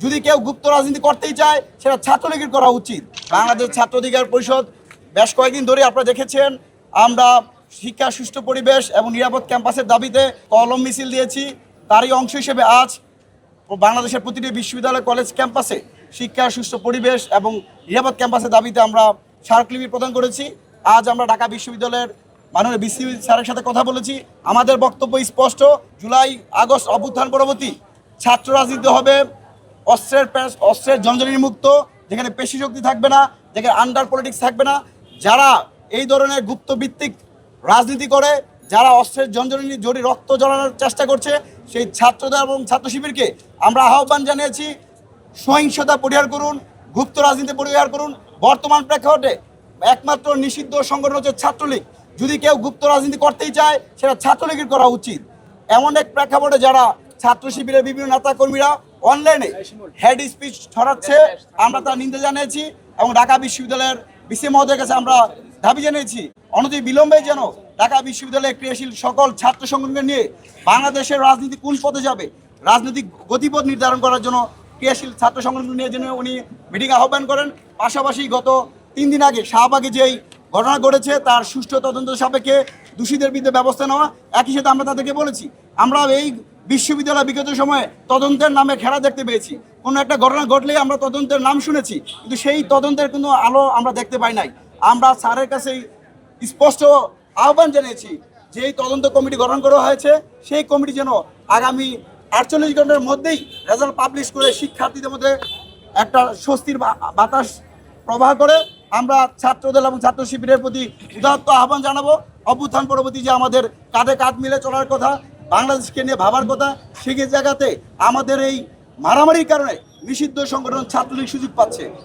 যদি কেউ গুপ্ত রাজনীতি করতেই চায় সেটা ছাত্রলীগের করা উচিত। বাংলাদেশ ছাত্র অধিকার পরিষদ বেশ কয়েকদিন ধরে আপনারা দেখেছেন আমরা শিক্ষা সুষ্ঠু পরিবেশ এবং নিরাপদ ক্যাম্পাসের দাবিতে কলম মিছিল দিয়েছি। তারই অংশ হিসেবে আজ বাংলাদেশের প্রতিটি বিশ্ববিদ্যালয় কলেজ ক্যাম্পাসে শিক্ষা সুষ্ঠু পরিবেশ এবং নিরাপদ ক্যাম্পাসের দাবিতে আমরা স্মারকলিপি প্রদান করেছি। আজ আমরা ঢাকা বিশ্ববিদ্যালয়ের মাননীয় বিসি স্যারের সাথে কথা বলেছি। আমাদের বক্তব্য স্পষ্ট, জুলাই আগস্ট অভ্যুত্থান পরবর্তী ছাত্র রাজনীতি হবে অস্ত্রের ঝঞ্ঝানি মুক্ত, যেখানে পেশি শক্তি থাকবে না, যেখানে আন্ডার পলিটিক্স থাকবে না। যারা এই ধরনের গুপ্তভিত্তিক রাজনীতি করে, যারা অস্ত্রের ঝঞ্ঝানি জড়ি রক্ত জ্বালানোর চেষ্টা করছে, সেই ছাত্রদের এবং ছাত্র শিবিরকে আমরা আহ্বান জানিয়েছি, সহিংসতা পরিহার করুন, গুপ্ত রাজনীতি পরিহার করুন। বর্তমান প্রেক্ষাপটে একমাত্র নিষিদ্ধ সংগঠন হচ্ছে ছাত্রলীগ। যদি কেউ গুপ্ত রাজনীতি করতেই চায় সেটা ছাত্রলীগের করা উচিত। এমন এক প্রেক্ষাপটে যারা ছাত্র শিবিরের বিভিন্ন নেতা কর্মীরা অনলাইনে হেড স্পিচ ছড়াচ্ছে, আমরা তার নিন্দা জানিয়েছি এবং ঢাকা বিশ্ববিদ্যালয়ের বিসি মহোদয়ের কাছে আমরা দাবি জানিয়েছি অনতি বিলম্বে যেন ঢাকা বিশ্ববিদ্যালয়ে ক্রিয়াশীল সকল ছাত্র সংগঠনকে নিয়ে বাংলাদেশের রাজনীতি কোন পথে যাবে, রাজনৈতিক গতিপথ নির্ধারণ করার জন্য ক্রিয়াশীল ছাত্র সংগঠন নিয়ে যেন উনি মিটিং আহ্বান করেন। পাশাপাশি গত 3 দিন আগে শাহবাগে যেই ঘটনা ঘটেছে তার সুষ্ঠু তদন্ত সাপেক্ষে দোষীদের বিরুদ্ধে ব্যবস্থা নেওয়া। একই সাথে আমরা তাদেরকে বলেছি আমরা এই বিশ্ববিদ্যালয় বিগত সময়ে তদন্তের নামে খেলা দেখতে পেয়েছি। কোনো একটা ঘটনা ঘটলেই আমরা তদন্তের নাম শুনেছি, কিন্তু সেই তদন্তের কোনো আলো আমরা দেখতে পাই নাই। আমরা স্যারের কাছেই স্পষ্ট আহ্বান জানিয়েছি যে এই তদন্ত কমিটি গঠন করা হয়েছে, সেই কমিটি যেন আগামী 48 ঘন্টার মধ্যেই রেজাল্ট পাবলিশ করে শিক্ষার্থীদের মধ্যে একটা স্বস্তির বাতাস প্রবাহ করে। আমরা ছাত্রদল এবং ছাত্র শিবিরের প্রতি উদাত্ত আহ্বান জানাবো, অভ্যুত্থান পরবর্তী যে আমাদের কাঁধে কাঁধ মিলে চলার কথা, বাংলাদেশকে নিয়ে ভাবার কথা, সেই জায়গাতে আমাদের এই মারামারির কারণে নিষিদ্ধ সংগঠন ছাত্রলীগ সুযোগ পাচ্ছে।